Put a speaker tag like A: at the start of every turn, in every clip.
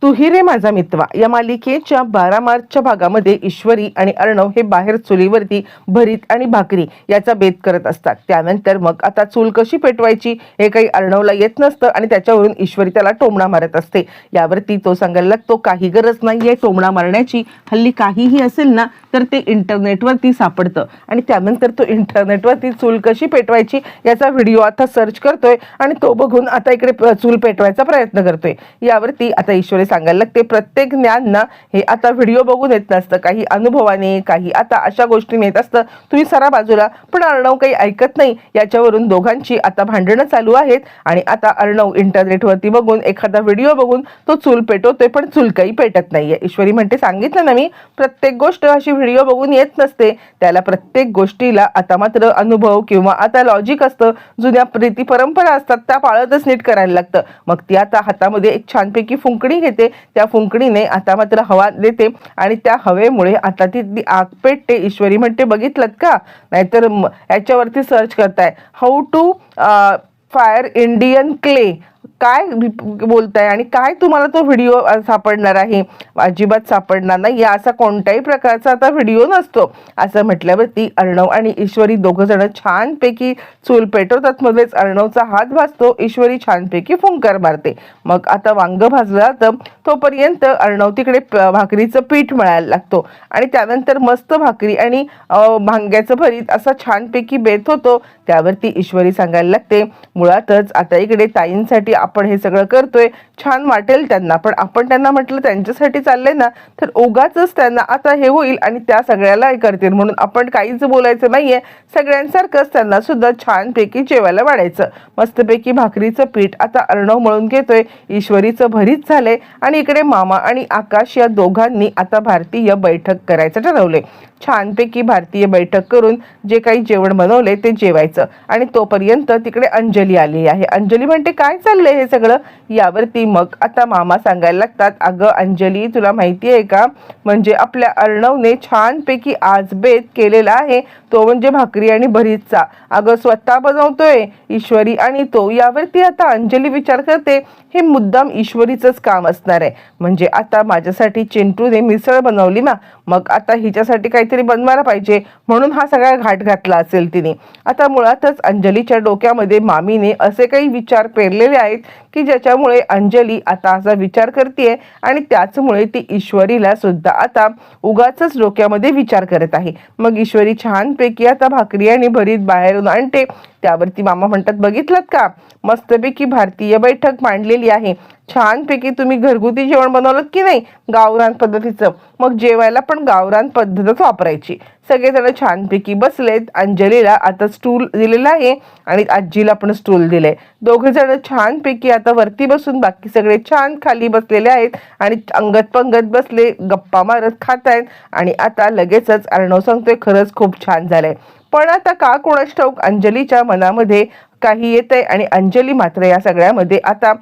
A: तुही रे माझा मित्वा या मालिकेच्या 12 मार्चच्या भागामध्ये ईश्वरी आणि अर्णव हे बाहेर चुलीवरती भरीत आणि भाकरी याचा बेत करत असतात. त्यानंतर मग आता चूल कशी पेटवायची हे काही अर्णवला येत नसतं आणि त्याच्यावरून ईश्वरी त्याला टोमणा मारत असते. यावरती तो सांगायला लागतो काही गरज नाहीये टोमणा मारण्याची, हल्ली काहीही असेल ना तर ते इंटरनेटवरती सापडतं. आणि त्यानंतर तो इंटरनेटवरती चूल कशी पेटवायची याचा व्हिडिओ आता सर्च करतोय आणि तो बघून आता इकडे चूल पेटवायचा प्रयत्न करतोय. यावरती आता ईश्वरी सांगायला लागते प्रत्येक ज्ञान ना हे आता व्हिडिओ बघून येत नसतं, काही अनुभवाने, काही आता अशा गोष्टी येत असतं. तुम्ही सरा बाजूला. पण अर्णव काही ऐकत नाही. याच्यावरून दोघांची आता भांडणं चालू आहेत आणि आता अर्णव इंटरनेटवरती बघून एखादा व्हिडिओ बघून तो चूल पेटवतोय, पण चूल काही पेटत नाहीये. ईश्वरी म्हणते सांगितलं ना मी, प्रत्येक गोष्ट अशी व्हिडिओ बघून येत नसते, त्याला प्रत्येक गोष्टीला आता मात्र अनुभव किंवा आता लॉजिक असतं, जुन्या रीती परंपरा असतात त्या पाळतच नीट करायला लागतं. मग ती आता हातामध्ये एक छानपैकी फुंकणी घेते. त्या फुंकणीने आता मात्र हवा देते आणि त्या हवेमुळे आता ती आग पेटते. ईश्वरी म्हणते बघितलं का, नाहीतर याच्यावरती सर्च करताय how to fire Indian clay, काय बोलताय आणि काय तुम्हाला तो व्हिडिओ सापडणार आहे? अजिबात सापडणार नाही, असा कोणत्याही प्रकारचा आता व्हिडिओ नसतो. असं म्हटल्यावरती अर्णव आणि ईश्वरी दोघं जण छानपैकी चूल पेटवतात. मध्येच अर्णवचा हात भाजतो, ईश्वरी छानपैकी फुंकर मारते. मग आता वांग भाजलं जातं. तोपर्यंत अर्णव तिकडे भाकरीचं पीठ मळायला लागतो आणि त्यानंतर मस्त भाकरी आणि भांग्याचं भरीत असा छानपैकी बेत होतो. त्यावरती ईश्वरी सांगायला लागते मुळातच आता इकडे ताईंसाठी आपण हे सगळं करतोय, छान वाटेल त्यांना, पण आपण त्यांना म्हटलं त्यांच्यासाठी चाललंय ना तर उगाचच त्यांना आता हे होईल आणि त्या सगळ्याला करतील, म्हणून आपण काहीच बोलायचं नाहीये. सगळ्यांसारखंच त्यांना सुद्धा छानपैकी जेवायला वाढायचं. मस्तपैकी भाकरीचं पीठ आता अर्णव मळून घेतोय. ईश्वरीचं भरीत झालंय आणि इकडे मामा आणि आकाश या दोघांनी आता भारतीय बैठक करायचं ठरवले. छानपैकी भारतीय बैठक करून जे काही जेवण बनवले ते जेवायचं. आणि तोपर्यंत तिकडे अंजली आली आहे. अंजली म्हणते काय चाललंय हे सगळं? यावरती मग आता मामा सांगायला लागतात अगं अंजली, तुला माहिती आहे का, म्हणजे आपल्या अर्णवने छानपैकी आज बेत केलेला आहे, तो म्हणजे भाकरी आणि भरीतचा. अगं स्वतः बनवतोय ईश्वरी आणि तो. यावरती आता अंजली विचार करते हे मुद्दाम ईश्वरीचंच काम असणार आहे. म्हणजे आता माझ्यासाठी चिंटूने मिसळ बनवली ना, मग आता हिच्यासाठी काहीतरी बनवायला पाहिजे, म्हणून हा सगळा घाट घातला असेल तिने. आता मुळातच अंजलीच्या डोक्यामध्ये मामीने असे काही विचार पेरलेले आहेत की ज्याच्यामुळे अंजली आता असा विचार करते आणि त्याचमुळे ती ईश्वरीला सुद्धा आता उगाचच डोक्यामध्ये विचार करत आहे. मग ईश्वरी छानपैकी आता भाकरी आणि भरीत बाहेरून आणते. त्यावरती मामा म्हणतात बघितलं का, मस्तपैकी भारतीय बैठक मांडलेली आहे, छानपैकी तुम्ही घरगुती जेवण बनवलं की नाही गावरान पद्धतीचं, मग जेवायला पण गावरान पद्धतच वापरायची. सगळेजण छानपैकी बसलेत. अंजलीला आता स्टूल दिलेला आहे आणि आजीला पण स्टूल दिले. दोघे जण छानपैकी आता वरती बसून बाकी सगळे छान खाली बसलेले आहेत आणि अंगत पंगत बसले, गप्पा मारत खात आहेत. आणि आता लगेचच अर्णव सांगतोय खरंच खूप छान झालंय. पण आता का कोणास ठाऊक अंजलीच्या मनामध्ये काही येतंय आणि अंजली मात्र या सगळ्यामध्ये आता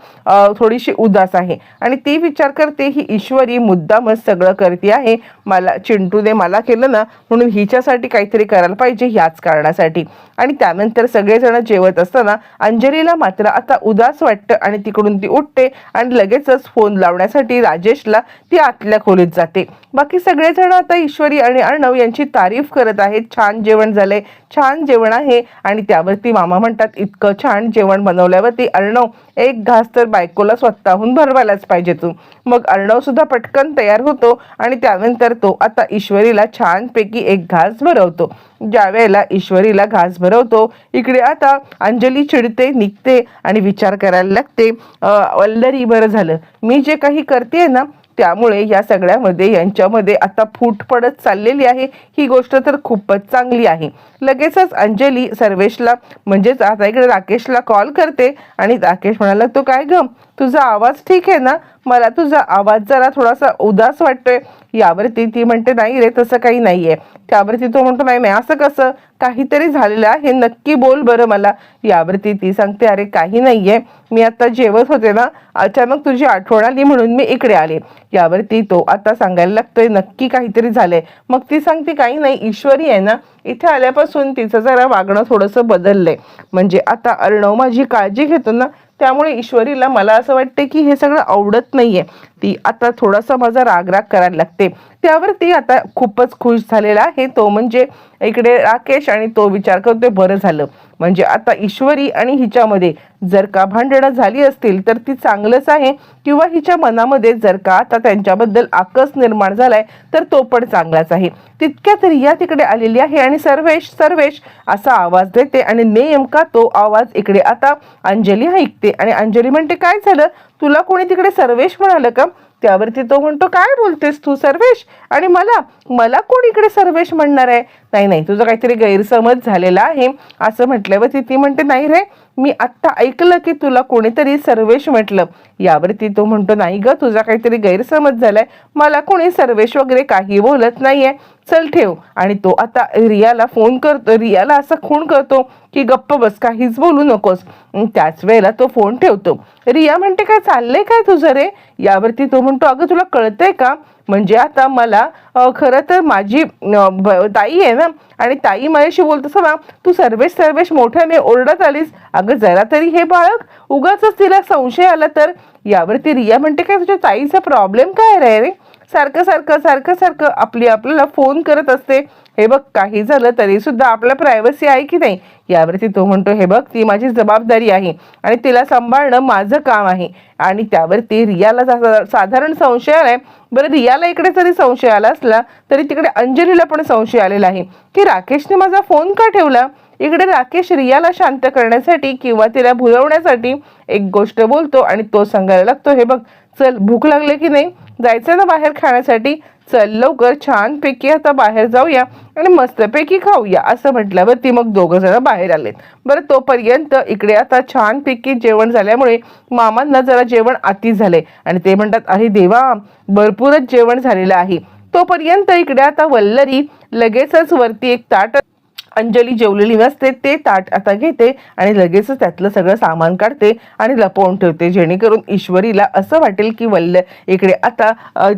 A: थोडीशी उदास आहे आणि ती विचार करते ही ईश्वरी मुद्दामच सगळं करते आहे, मला चिंटूने मला केलं ना म्हणून हिच्यासाठी काहीतरी करायला पाहिजे ह्याच कारणासाठी. आणि त्यानंतर सगळेजण जेवत असताना अंजलीला मात्र आता उदास वाटतं आणि तिकडून ती उठते आणि लगेचच फोन लावण्यासाठी राजेशला ती आतल्या खोलीत जाते. बाकी सगळेजण आता ईश्वरी आणि अर्णव यांची तारीफ करत आहेत, छान जेवण झालंय, छान जेवण आहे. आणि त्यावरती मामा म्हणतात इतकं छान जेवण बनवल्यावरती अर्णव एक घास तर बायकोला स्वतःहून भरवायलाच पाहिजे तू. मग अर्णव सुद्धा पटकन तयार होतो आणि त्यानंतर तो आता ईश्वरीला छानपैकी एक घास भरवतो. ज्या वेळेला ईश्वरीला घास भरवतो इकडे आता अंजली चिडते, निघते आणि विचार करायला लागते वल्लरी बरं झालं मी जे काही करते ना त्यामुळे या सगळ्यामध्ये यांच्यामध्ये आता फूट पडत चाललेली आहे, ही गोष्ट तर खूपच चांगली आहे. लगेचच अंजली सर्वेशला म्हणजेच आता इकडे राकेशला कॉल करते आणि राकेश म्हणाला तो काय ग तुझा आवाज ठीक आहे ना, मला तुझा आवाज जरा थोडासा उदास वाटतोय. यावरती ती म्हणते नाही रे तसं काही नाहीये. त्यावरती तो म्हणतो नाही नाही असं कसं, काहीतरी झालेलं आहे, नक्की बोल बरं मला. यावरती ती सांगते अरे काही नाहीये, मी आता जेवत होते ना अचानक तुझी आठवण आली म्हणून मी इकडे आले. यावरती तो आता सांगायला लागतोय नक्की काहीतरी झालंय. मग ती सांगते काही नाही, ईश्वरी आहे ना इथे आल्यापासून तिचं जरा वागणं थोडंसं बदललंय, म्हणजे आता अर्णव माझी काळजी घेतो ना त्यामुळे ईश्वरीला मला असं वाटते की हे सगळं आवडत नाहीये. ती आता थोडासा माझा राग करायला लागते. त्यावर ती आता खूपच खुश झालेला आहे तो म्हणजे इकडे राकेश, आणि तो विचार करतोय बरं झालं म्हणजे आता ईश्वरी आणि हिच्यामध्ये जर का भांडणं झाली असतील तर ती चांगलंच आहे, किंवा हिच्या मनामध्ये जर का आता त्यांच्याबद्दल आकस निर्माण झालाय तर तो पण चांगलाच आहे. तितक्यात रिया तिकडे आलेली आहे आणि सर्वेश सर्वेश असा आवाज देते आणि नेमका तो आवाज इकडे आता अंजली ऐकते आणि अंजली म्हणते काय झालं, तुला कोणी तिकडे सर्वेश म्हणालं का? त्यावरती तो म्हणतो काय बोलतेस तू सर्वेश, आणि मला मला कोण इकडे सर्वेश म्हणणार आहे? नाही नाही, तुझा काहीतरी गैरसमज झालेला आहे असं म्हटल्यावरती ती म्हणते नाही रे, मी आत्ता ऐकलं की तुला कोणीतरी सर्वेश म्हटलं. यावरती तो म्हणतो नाही ग, तुझा काहीतरी गैरसमज झालाय, मला कोणी सर्वेश वगैरे काही बोलत नाहीये, चल ठेव. आणि तो आता रियाला फोन करतो, रियाला असा खून करतो की गप्प बस, काहीच बोलू नकोस. त्याच वेळेला तो फोन ठेवतो. रिया म्हणते काय चाललंय काय तुझं रे? यावरती तो म्हणतो अगं तुला कळतंय का, म्हणजे आता मला खरं तर माझी ताई आहे ना, आणि ताई माझ्याशी बोलतो समा तू सर्वेश सर्वेश मोठ्याने ओरडत आलीस, अगं जरा तरी हे बाळक, उगाच तिला संशय आला तर. यावरती रिया म्हणते काय तुझ्या ताईचा प्रॉब्लेम काय रे? सारखं सारखं सारखं सारखं आपल्याला फोन करत असते, हे बघ काही झालं तरी सुद्धा आपला प्रायव्हसी आहे की नाही. यावरती तो म्हणतो हे बघ ती माझी जबाबदारी आहे आणि तिला सांभाळणं माझं काम आहे. आणि त्यावरती रियाला साधारण संशय आलाय. बरं रियाला इकडे जरी संशय आला असला तरी तिकडे अंजलीला पण संशय आलेला आहे की राकेशने माझा फोन का ठेवला. इकडे राकेश रियाला शांत करण्यासाठी किंवा तिला भुलवण्यासाठी एक गोष्ट बोलतो आणि तो सांगायला लागतो हे बघ चल भूक लागले की नाही, जायचं ना बाहेर खाण्यासाठी, चल लवकर छानपैकी आता बाहेर जाऊया आणि मस्तपैकी खाऊया असं म्हटल्यावर ती मग दोघं जण बाहेर आलेत. बरं तोपर्यंत इकडे आता छानपैकी जेवण झाल्यामुळे मामांना जरा जेवण अति झाले आणि ते म्हणतात अरे देवा भरपूरच जेवण झालेलं आहे. तोपर्यंत इकडे आता वल्लरी लगेचच वरती एक ताट अंजली जेवलेली नसते ते ताट आता घेते आणि लगेचच त्यातलं सगळं सामान काढते आणि लपवून ठेवते, जेणेकरून ईश्वरीला असं वाटेल की इकडे आता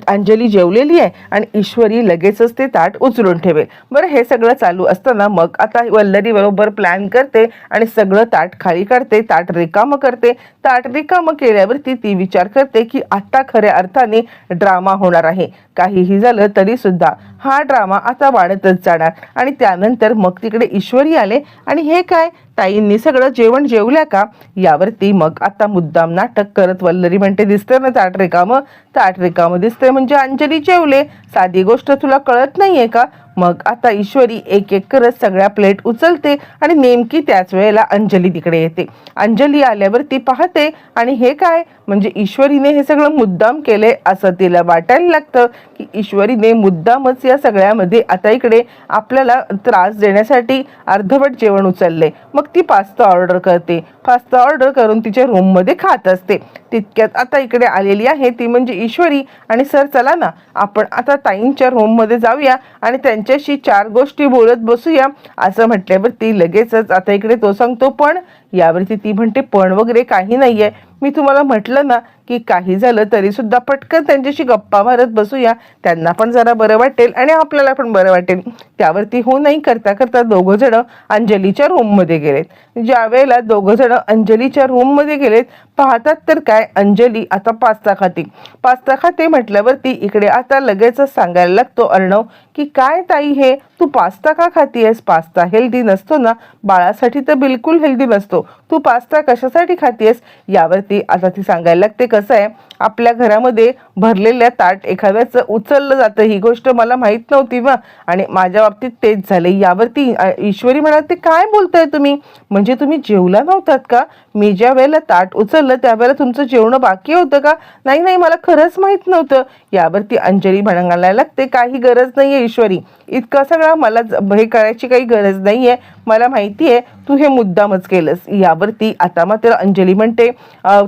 A: अंजली जेवलेली आहे आणि ईश्वरी लगेचच ते ताट उचलून ठेवेल. बरं हे सगळं चालू असताना मग आता वल्लरी बरोबर प्लॅन करते आणि सगळं ताट खाली काढते, ताट रिकामं करते. ताट रिकामं केल्यावरती ती विचार करते की आता खऱ्या अर्थाने ड्रामा होणार आहे. काहीही झालं तरी सुद्धा हा ड्रामा आता वाढतच जाणार. आणि त्यानंतर मग तिकडे ईश्वरी आले आणि हे काय ताईंनी सगळं जेवण जेवल्या का. यावरती मग आता मुद्दाम नाटक करत वल्लरी म्हणते दिसतंय ना ताट रिकामं दिसतंय म्हणजे अंजली जेवले, साधी गोष्ट तुला कळत नाहीये का. मग आता ईश्वरी एक एक करत सगळ्या प्लेट उचलते आणि नेमकी त्याच वेळेला अंजली तिकडे येते. अंजली आल्यावर ती पाहते आणि हे काय म्हणजे ईश्वरीने हे सगळं मुद्दाम केले असं तिला वाटायला लागतं की ईश्वरीने मुद्दामच या सगळ्यामध्ये आता इकडे आपल्याला त्रास देण्यासाठी अर्धवट जेवण उचलले. मग ती पास्ता ऑर्डर करते, पास्ता ऑर्डर करून तिच्या रूममध्ये खात असते. तितक्यात आता इकडे आलेली आहे ती म्हणजे ईश्वरी आणि सर चला ना आपण आता ताईंच्या रूममध्ये जाऊया आणि त्यांच्याशी 4 गोष्टी बोलत बसूया असं म्हटल्यावर ती लगेचच आता इकडे तो सांगतो पण. यावरती ती म्हणते पण वगैरे काही नाहीये, मी तुम्हाला म्हटलं ना की काही झालं तरी सुद्धा पटकन त्यांच्याशी गप्पा मारत बसूया, त्यांना पण जरा बरं वाटेल आणि आपल्याला पण बरं वाटेल. त्यावरती हो नाही करता करता दोघं जण अंजलीच्या रूममध्ये गेलेत. ज्या वेळेला दोघं जण अंजलीच्या रूममध्ये गेलेत पाहतात तर काय अंजली आता पास्ता खाते म्हटल्यावरती इकडे आता लगेचच सांगायला लागतो अर्णव की काय ताई हे तू पास्ता का खातीयस, पास्ता हेल्दी नसतो ना, बाळासाठी तर बिलकुल हेल्दी नसतो, तू पास्ता कशासाठी खातीयस. यावरती आता ती सांगायला लागते कसं आहे आपल्या घरामध्ये भरलेल्या ताट एखाद्याचं उचललं जातं ही गोष्ट मला माहीत नव्हती बा आणि माझ्या बाबतीत तेच झाले. यावरती ईश्वरी म्हणाले काय बोलताय तुम्ही, म्हणजे तुम्ही जेवला नव्हतात का, मी ज्या वेळेला ताट उचललं त्यावेळेला तुमचं जेवण बाकी होतं का. नाही नाही मला खरंच माहीत नव्हतं. यावरती अंजली म्हणायला लागते काही गरज नाहीये ईश्वरी, इतका सगळा मला हे करायची काही गरज नाहीये, मला माहिती आहे तू हे मुद्दामच केलंस. यावरती आता मात्र अंजली म्हणते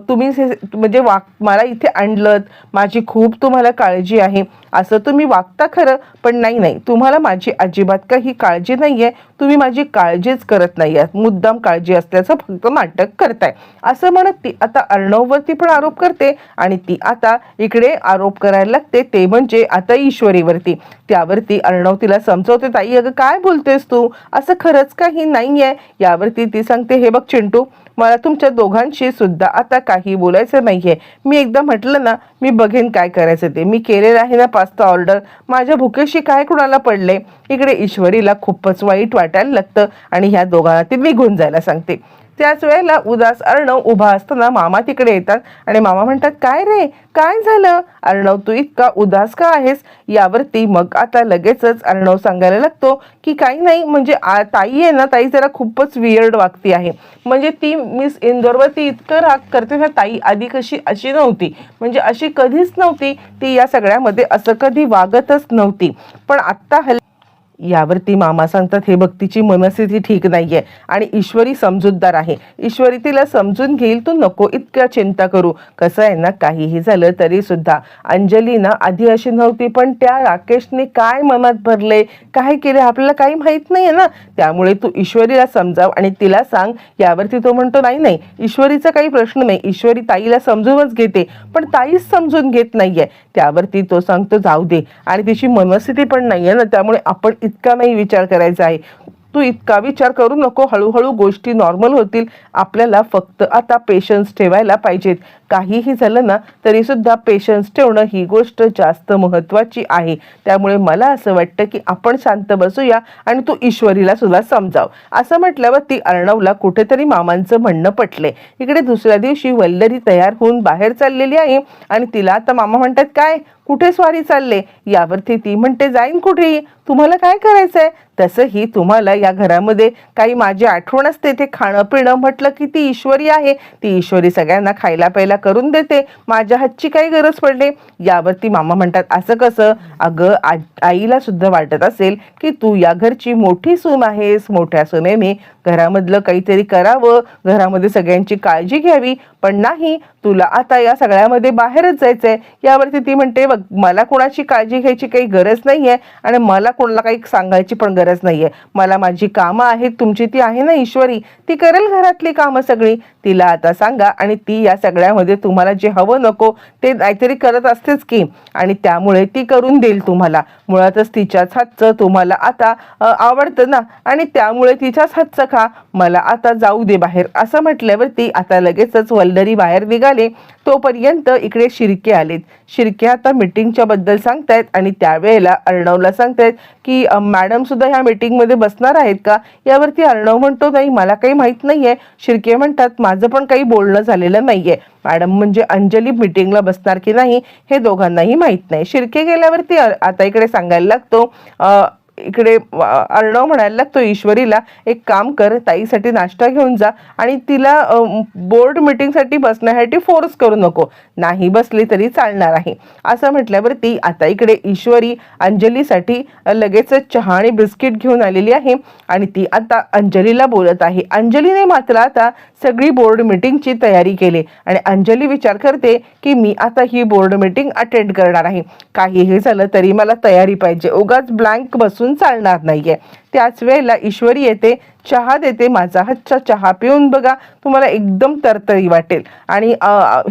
A: तुम्ही म्हणजे मला इथे आणलं, माझी खूप तुम्हाला काळजी आहे असं तुम्ही वागता खरं, पण नाही तुम्हाला माझी अजिबात काही काळजी नाहीये, तुम्ही माझी काळजीच करत नाही आहात, मुद्दाम काळजी असल्याचं फक्त नाटक करताय असं म्हणत ती आता अर्णववरती पण आरोप करते आणि ती आता इकडे आरोप करायला लागते ते म्हणजे आता ईश्वरीवरती. त्यावरती अर्णव तिला समजवते ताई अगं काय बोलतेस तू, असं खरंच काही नाहीये. यावरती ती सांगते हे बघ चिंटू मला तुमच्या दोघांशी सुद्धा आता काही बोलायचं नाहीये. मी एकदा म्हटलं ना, मी बघेन काय करायचं ते. मी केलेलं आहे ना पास्ता ऑर्डर. माझ्या भुकेशी काय कुणाला पडले. इकडे ईश्वरीला खूपच वाईट वाटायला लागतं आणि ह्या दोघांना ती निघून जायला सांगते. त्याच वेळेला उदास अर्णव उभा असताना मामा तिकडे येतात आणि मामा म्हणतात, काय रे, काय झालं अर्णव, तू इतका उदास का आहेस. यावरती मग आता लगेचच अर्णव सांगायला लागतो की काही नाही, म्हणजे ताई आहे ना, ताई जरा खूपच वियर्ड वागती आहे. म्हणजे ती मिस इंदोरवरती इतकं राग करते ना, ताई आधी कशी अशी नव्हती, म्हणजे अशी कधीच नव्हती. ती या सगळ्यामध्ये असं कधी वागतच नव्हती, पण आत्ता यावरती मामा सांगतात, हे बघ तिची मनस्थिती ठीक नाहीये आणि ईश्वरी समजूतदार आहे. ईश्वरी तिला समजून घेईल, तू नको इतक्या चिंता करू. कसं आहे ना, काहीही झालं तरी सुद्धा अंजली ना आधी अशी नव्हती, पण त्या राकेशने काय मनात भरले, काय केले आपल्याला काही माहित नाहीये ना. त्यामुळे तू ईश्वरीला समजाव आणि तिला सांग. यावरती तो म्हणतो, नाही नाही, ईश्वरीचा काही प्रश्न नाही, ईश्वरी ताईला समजूनच घेते, पण ताईच समजून घेत नाहीये. त्यावरती तो सांगतो, जाऊ दे, आणि तिची मनस्थिती पण नाहीये ना, त्यामुळे आपण इतका नाही विचार करायचा आहे. तू इतका विचार करू नको, हळूहळू गोष्टी नॉर्मल होतील. आपल्याला फक्त आता पेशन्स ठेवायला पाहिजेत. काहीही झालं ना तरी सुद्धा पेशन्स ठेवणं ही गोष्ट जास्त महत्त्वाची आहे. त्यामुळे मला असं वाटतं की आपण शांत बसूया आणि तू ईश्वरीला सुद्धा समजाव. असं म्हटल्यावर ती अर्णवला कुठेतरी मामांचं म्हणणं पटले. इकडे दुसऱ्या दिवशी वल्लरी तयार होऊन बाहेर चाललेली आहे आणि तिला आता मामा म्हणतात, काय कुठे स्वारी चालले. यावरती ती म्हणते, जाईन कुठेही, तुम्हाला काय करायचंय. तसंही तुम्हाला या घरामध्ये काही माझी आठवण असते, ते खाणं पिणं म्हटलं की ती ईश्वरी आहे. ती ईश्वरी सगळ्यांना खायला प्यायला करून देते, माझ्या हातची काही गरज पडली. यावरती मामा म्हणतात, असं कसं. अगं आईला सुद्धा वाटत असेल की तू या घरची मोठी सून आहेस, मोठ्या सुनेने घरामधलं काहीतरी करावं, घरामध्ये सगळ्यांची काळजी घ्यावी, पण नाही, तुला आता या सगळ्यामध्ये बाहेरच जायचंय. यावरती ती म्हणते, बघ मला कोणाची काळजी घ्यायची काही गरज नाहीये आणि मला कोणाला काही सांगायची पण गरज नाहीये. मला माझी कामं आहेत, तुमची ती आहे ना ईश्वरी, ती करेल घरातली कामं सगळी. तिला आता सांगा आणि ती या सगळ्यामध्ये तुम्हाला जे हवं नको ते नाहीतरी करत असतेच की, आणि त्यामुळे ती करून देईल तुम्हाला. मुळातच तिच्याच हातचं तुम्हाला आता आवडतं ना, आणि त्यामुळे तिच्याच हातचं खा. मला आता जाऊ दे बाहेर. असं म्हटल्यावरती आता लगेचच वल्लरी बाहेर निघाले. तोपर्यंत इकडे शिर्के आलेत. शिर्के आता मीटिंगच्या बद्दल सांगतायत आणि त्यावेळेला अर्णवला सांगतायत की मॅडम सुद्धा ह्या मीटिंगमध्ये बसणार आहेत का. यावरती अर्णव म्हणतो, नाही मला काही माहित नाहीये. शिर्के म्हणतात, माझं पण काही बोलणं झालेलं नाहीये. मॅडम म्हणजे अंजली मीटिंगला बसणार की नाही हे दोघांनाही माहित नाही. शिर्के गेल्यावरती आता इकडे सांगायला लागतो, इकडे अर्णव म्हणायला लागतो ईश्वरीला, एक काम कर, ताईसाठी नाश्ता घेऊन जा आणि तिला बोर्ड मीटिंगसाठी बसण्यासाठी फोर्स करू नको, नाही बसली तरी चालणार आहे. असं म्हटल्यावरती आता इकडे ईश्वरी अंजलीसाठी लगेचच चहा आणि बिस्किट घेऊन आलेली आहे आणि ती आता अंजलीला बोलत आहे. अंजलीने मात्र आता सगळी बोर्ड मीटिंगची तयारी केली आणि अंजली विचार करते की मी आता ही बोर्ड मीटिंग अटेंड करणार आहे. काहीही झालं तरी मला तयारी पाहिजे, उगाच ब्लँक बसून चालणार नाहीये. त्याच वेळेला ईश्वरी येते, चहा देते. माझा हातचा चहा पिऊन बघा, तुम्हाला एकदम तरतरी वाटेल. आणि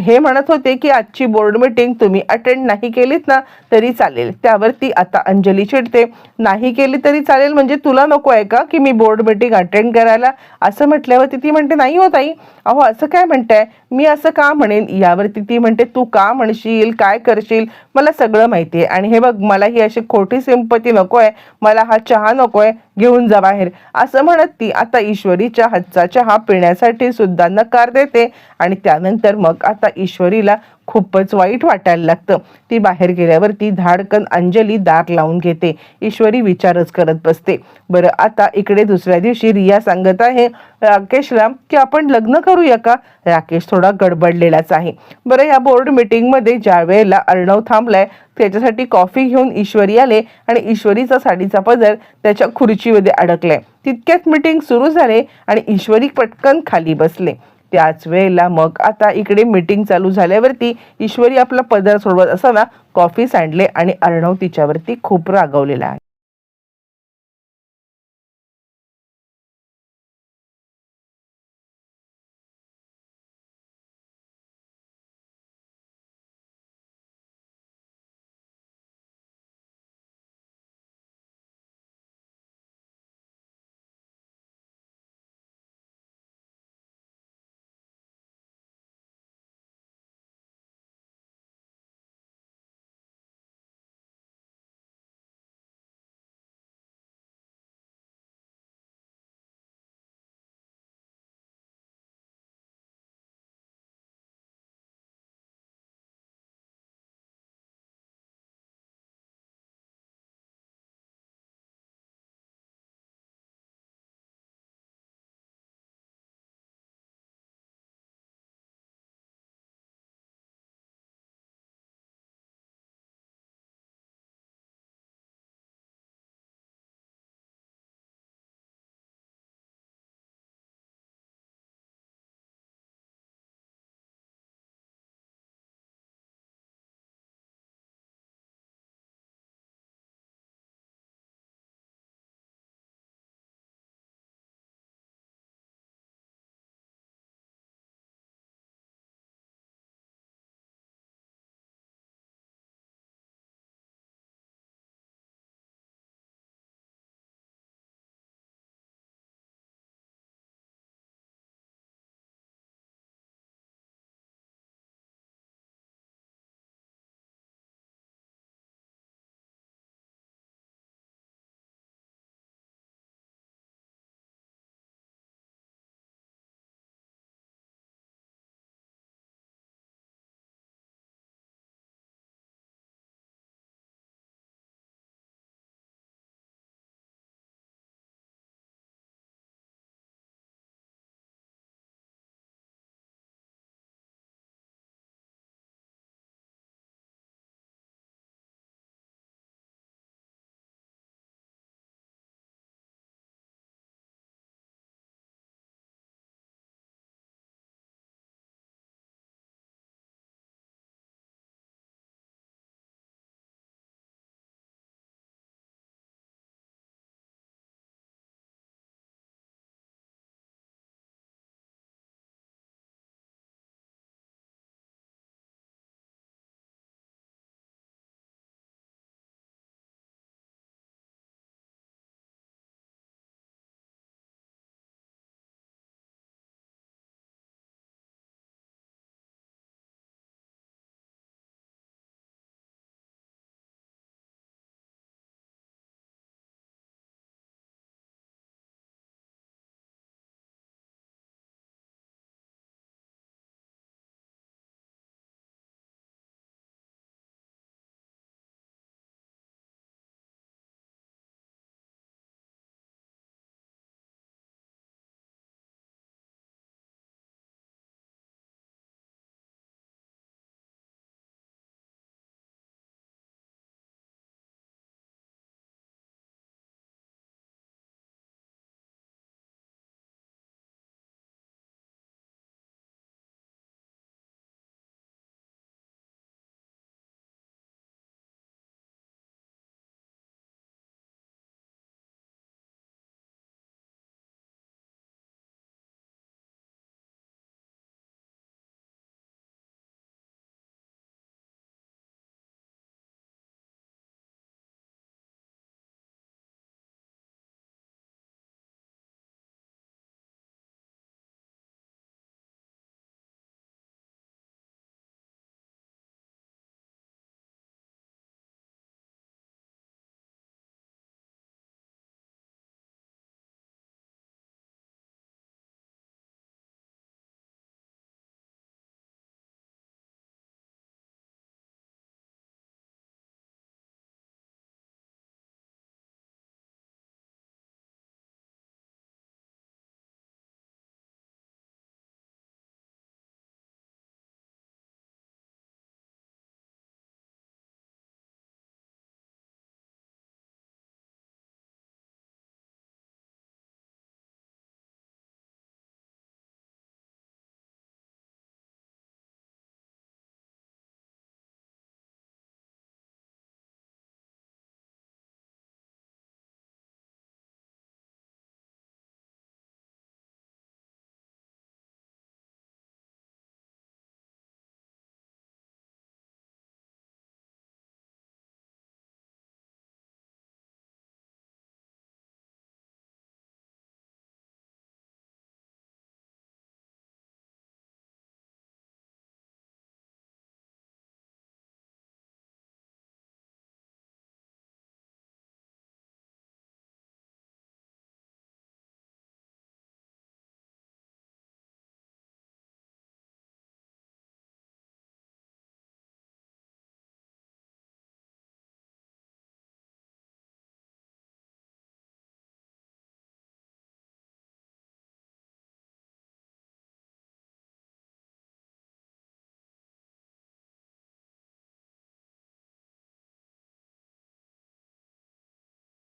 A: हे म्हणत होते की आजची बोर्ड मीटिंग तुम्ही अटेंड नाही केलीत ना तरी चालेल. त्यावरती आता अंजली चिडते, नाही केली तरी चालेल म्हणजे तुला नको आहे का की मी बोर्ड मीटिंग अटेंड करायला. असं म्हटल्यावरती ती म्हणते, नाही हो ताई, अहो असं काय म्हणताय, मी असं का म्हणेन. यावरती ती म्हणते, तू का म्हणशील, काय करशील, मला सगळं माहिती आहे. आणि हे बघ, मला ही अशी खोटी सिंपती नको आहे, मला हा चहा नको आहे, घेऊन जा बाहेर. असं म्हणत ती आता ईश्वरीच्या हातचा चहा पिण्यासाठी सुद्धा नकार देते आणि त्यानंतर मग आता ईश्वरीला खूपच वाईट वाटायला लागतं. ती बाहेर गेल्यावरती धाडकन अंजली दार लावून घेते. ईश्वरी विचारच करत बसते. बरं, आता इकडे दुसऱ्या दिवशी रिया सांगत आहे राकेशला की आपण लग्न करूया का. राकेश थोडा गडबडलेलाच आहे. बरं, या बोर्ड मीटिंगमध्ये ज्या वेळेला अर्णव थांबलाय त्याच्यासाठी कॉफी घेऊन ईश्वरी आले आणि ईश्वरीचा साडीचा पदर त्याच्या खुर्चीमध्ये अडकलाय. तितक्यात मीटिंग सुरू झाले आणि ईश्वरी पटकन खाली बसले. त्याच वेळेला मग आता इकडे मीटिंग चालू झाल्यावरती ईश्वरी आपला पदर सोडवत असताना कॉफी सांडले आणि अर्णव तिच्यावरती खूप रागवलेला आहे.